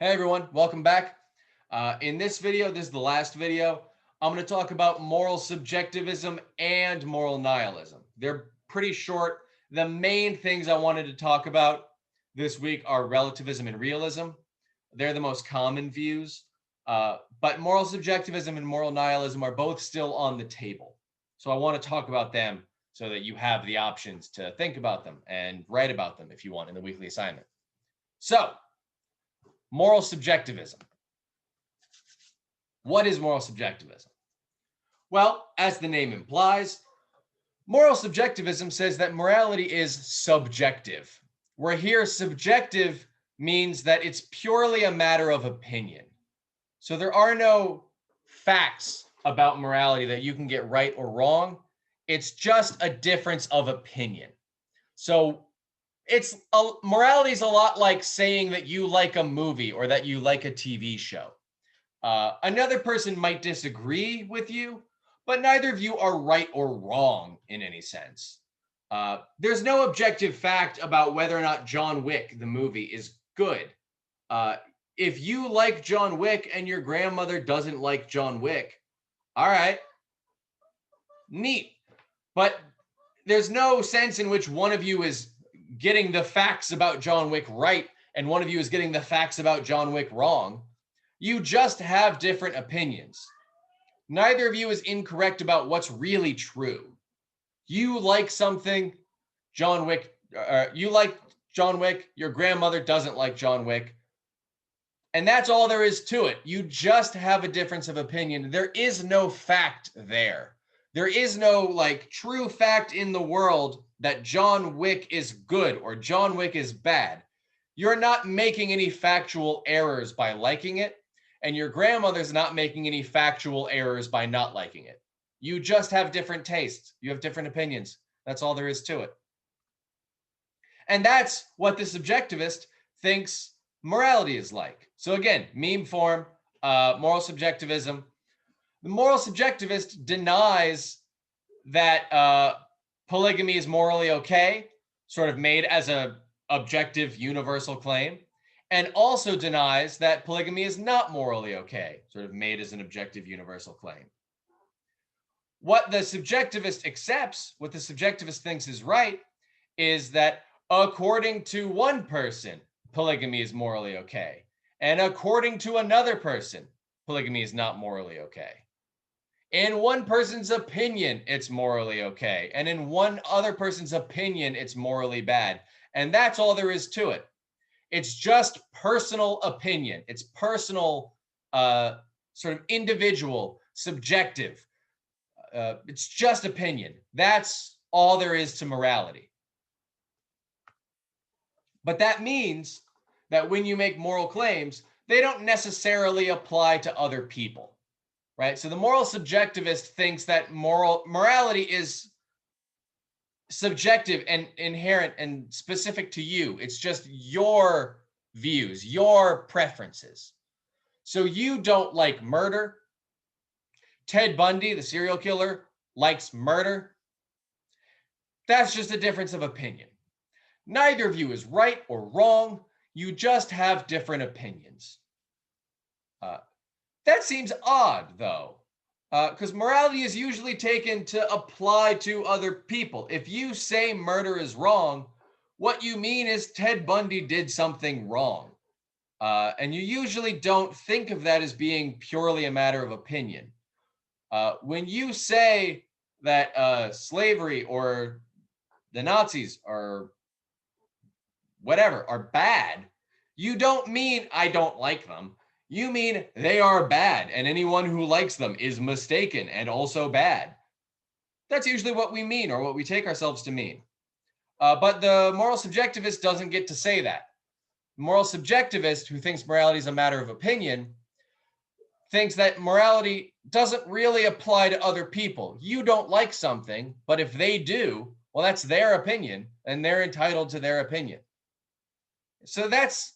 Hey everyone, welcome back. In this video, this is the last video, I'm going to talk about moral subjectivism and moral nihilism. They're pretty short. The main things I wanted to talk about this week are relativism and realism. They're the most common views, but moral subjectivism and moral nihilism are both still on the table. So I want to talk about them so that you have the options to think about them and write about them if you want in the weekly assignment. So, moral subjectivism. What is moral subjectivism? Well, as the name implies, moral subjectivism says that morality is subjective. Where here, subjective means that it's purely a matter of opinion. So there are no facts about morality that you can get right or wrong. It's just a difference of opinion. So morality is a lot like saying that you like a movie or that you like a TV show. Another person might disagree with you, but neither of you are right or wrong in any sense. There's no objective fact about whether or not John Wick, the movie, is good. If you like John Wick and your grandmother doesn't like John Wick, all right, neat. But there's no sense in which one of you is getting the facts about John Wick right and one of you is getting the facts about John Wick wrong. You just have different opinions. Neither of you is incorrect about what's really true. You like something, John Wick, you like John Wick, your grandmother doesn't like John Wick. And that's all there is to it. You just have a difference of opinion. There is no fact there. There is no true fact in the world that John Wick is good or John Wick is bad. You're not making any factual errors by liking it, and your grandmother's not making any factual errors by not liking it. You just have different tastes. You have different opinions. That's all there is to it. And that's what the subjectivist thinks morality is like. So again, meme form, moral subjectivism. The moral subjectivist denies that polygamy is morally okay, sort of made as an objective universal claim, and also denies that polygamy is not morally okay, sort of made as an objective universal claim. What the subjectivist accepts, what the subjectivist thinks is right, is that according to one person, polygamy is morally okay, and according to another person, polygamy is not morally okay. In one person's opinion, it's morally okay. And in one other person's opinion, it's morally bad. And that's all there is to it. It's just personal opinion. It's personal, sort of individual, subjective. It's just opinion. That's all there is to morality. But that means that when you make moral claims, they don't necessarily apply to other people. Right? So the moral subjectivist thinks that morality is subjective and inherent and specific to you. It's just your views, your preferences. So you don't like murder. Ted Bundy, the serial killer, likes murder. That's just a difference of opinion. Neither of you is right or wrong. You just have different opinions. That seems odd, though, because morality is usually taken to apply to other people. If you say murder is wrong, what you mean is Ted Bundy did something wrong. And you usually don't think of that as being purely a matter of opinion. When you say that slavery or the Nazis or whatever are bad, you don't mean I don't like them. You mean they are bad, and anyone who likes them is mistaken and also bad. That's usually what we mean, or what we take ourselves to mean. But the moral subjectivist doesn't get to say that. The moral subjectivist, who thinks morality is a matter of opinion, thinks that morality doesn't really apply to other people. You don't like something, but if they do, well, that's their opinion, and they're entitled to their opinion. So that's,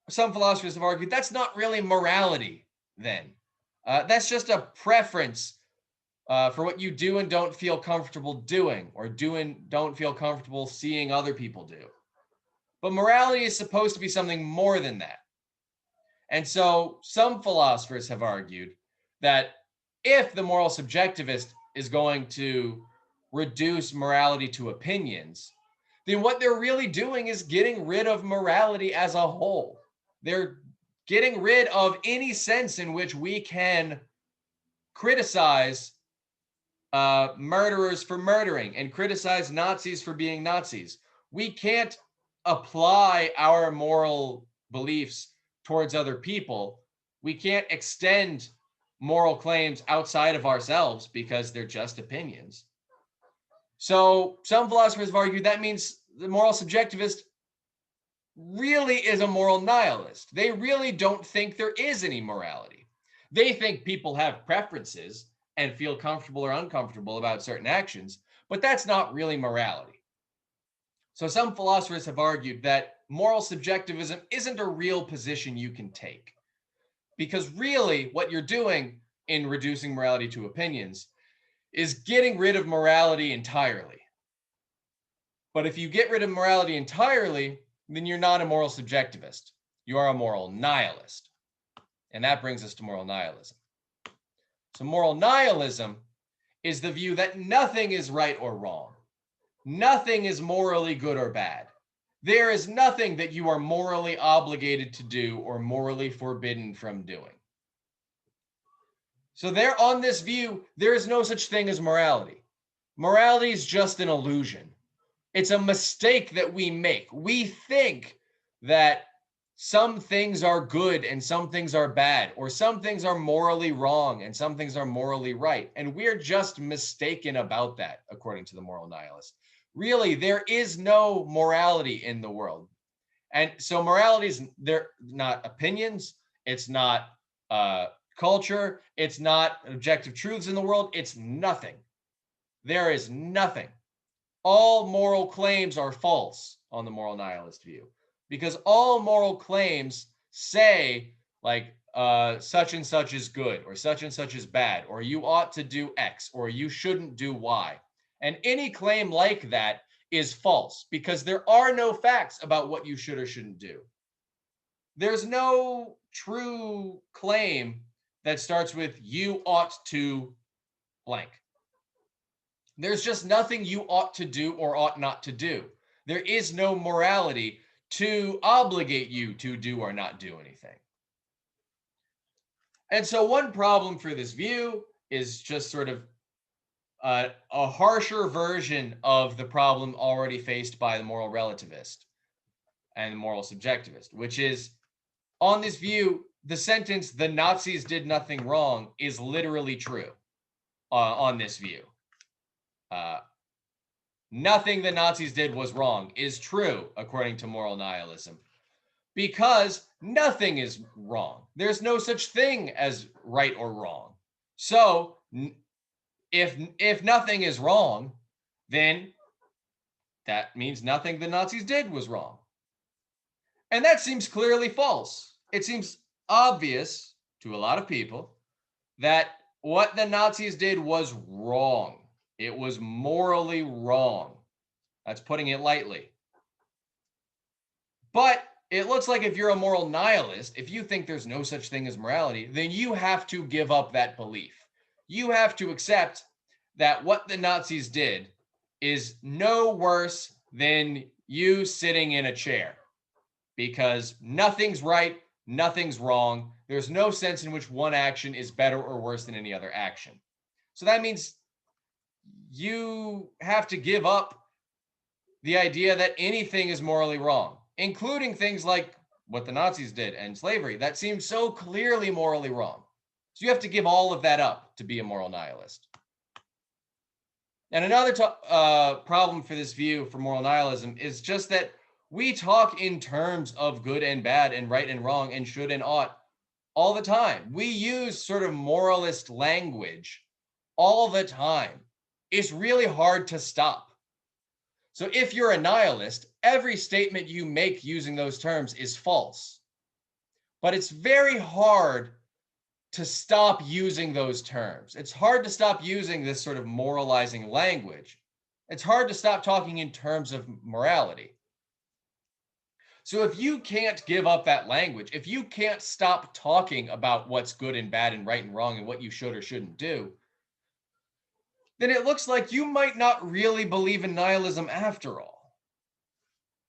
some philosophers have argued, that's not really morality then. That's just a preference for what you do and don't feel comfortable doing, or do and don't feel comfortable seeing other people do. But morality is supposed to be something more than that. And so some philosophers have argued that if the moral subjectivist is going to reduce morality to opinions, then what they're really doing is getting rid of morality as a whole. They're getting rid of any sense in which we can criticize murderers for murdering and criticize Nazis for being Nazis. We can't apply our moral beliefs towards other people. We can't extend moral claims outside of ourselves because they're just opinions. So some philosophers have argued that means the moral subjectivist really is a moral nihilist. They really don't think there is any morality. They think people have preferences and feel comfortable or uncomfortable about certain actions, but that's not really morality. So some philosophers have argued that moral subjectivism isn't a real position you can take, because really what you're doing in reducing morality to opinions is getting rid of morality entirely. But if you get rid of morality entirely, then you're not a moral subjectivist. You are a moral nihilist. And that brings us to moral nihilism. So moral nihilism is the view that nothing is right or wrong. Nothing is morally good or bad. There is nothing that you are morally obligated to do or morally forbidden from doing. So there, on this view, there is no such thing as morality. Morality is just an illusion. It's a mistake that we make. We think that some things are good and some things are bad, or some things are morally wrong and some things are morally right. And we're just mistaken about that, according to the moral nihilist. Really, there is no morality in the world. And so morality is not opinions. It's not culture. It's not objective truths in the world. It's nothing. There is nothing. All moral claims are false on the moral nihilist view, because all moral claims say like such and such is good or such and such is bad, or you ought to do X or you shouldn't do Y. And any claim like that is false because there are no facts about what you should or shouldn't do. There's no true claim that starts with you ought to blank. There's just nothing you ought to do or ought not to do. There is no morality to obligate you to do or not do anything. And so one problem for this view is just sort of a harsher version of the problem already faced by the moral relativist and the moral subjectivist, which is, on this view, the sentence, the Nazis did nothing wrong, is literally true on this view. Nothing the Nazis did was wrong is true, according to moral nihilism, because nothing is wrong. There's no such thing as right or wrong. So if nothing is wrong, then that means nothing the Nazis did was wrong. And that seems clearly false. It seems obvious to a lot of people that what the Nazis did was wrong. It was morally wrong. That's putting it lightly. But it looks like if you're a moral nihilist, if you think there's no such thing as morality, then you have to give up that belief. You have to accept that what the Nazis did is no worse than you sitting in a chair, because nothing's right, nothing's wrong. There's no sense in which one action is better or worse than any other action. So that means you have to give up the idea that anything is morally wrong, including things like what the Nazis did and slavery. That seems so clearly morally wrong. So you have to give all of that up to be a moral nihilist. And another problem for this view for moral nihilism is just that we talk in terms of good and bad and right and wrong and should and ought all the time. We use sort of moralist language all the time. It's really hard to stop. So if you're a nihilist, every statement you make using those terms is false. But it's very hard to stop using those terms. It's hard to stop using this sort of moralizing language. It's hard to stop talking in terms of morality. So if you can't give up that language, if you can't stop talking about what's good and bad and right and wrong and what you should or shouldn't do, then it looks like you might not really believe in nihilism after all.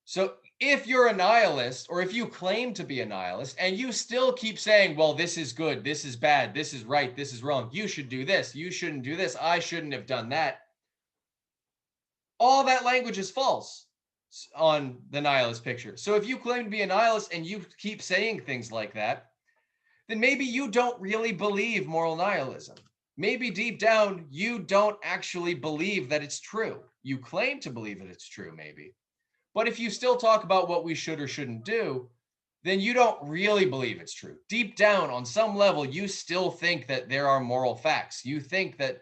So if you're a nihilist, or if you claim to be a nihilist and you still keep saying, well, this is good, this is bad, this is right, this is wrong, you should do this, you shouldn't do this, I shouldn't have done that, all that language is false on the nihilist picture. So if you claim to be a nihilist and you keep saying things like that, then maybe you don't really believe moral nihilism. Maybe deep down, you don't actually believe that it's true. You claim to believe that it's true, maybe. But if you still talk about what we should or shouldn't do, then you don't really believe it's true. Deep down, on some level, you still think that there are moral facts. You think that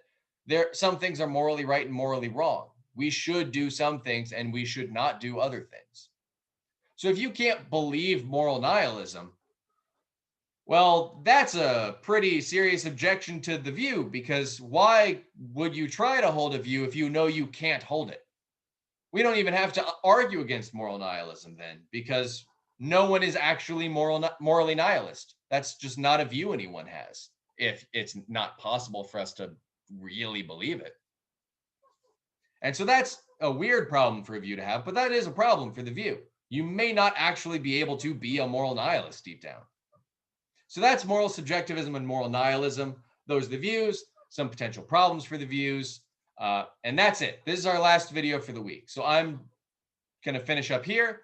some things are morally right and morally wrong. We should do some things and we should not do other things. So if you can't believe moral nihilism, well, that's a pretty serious objection to the view, because why would you try to hold a view if you know you can't hold it? We don't even have to argue against moral nihilism then, because no one is actually morally nihilist. That's just not a view anyone has, if it's not possible for us to really believe it. And so that's a weird problem for a view to have, but that is a problem for the view. You may not actually be able to be a moral nihilist deep down. So that's moral subjectivism and moral nihilism. Those are the views, some potential problems for the views. And that's it. This is our last video for the week. So I'm going to finish up here.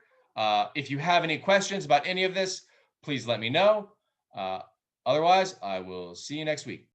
If you have any questions about any of this, please let me know. Otherwise, I will see you next week.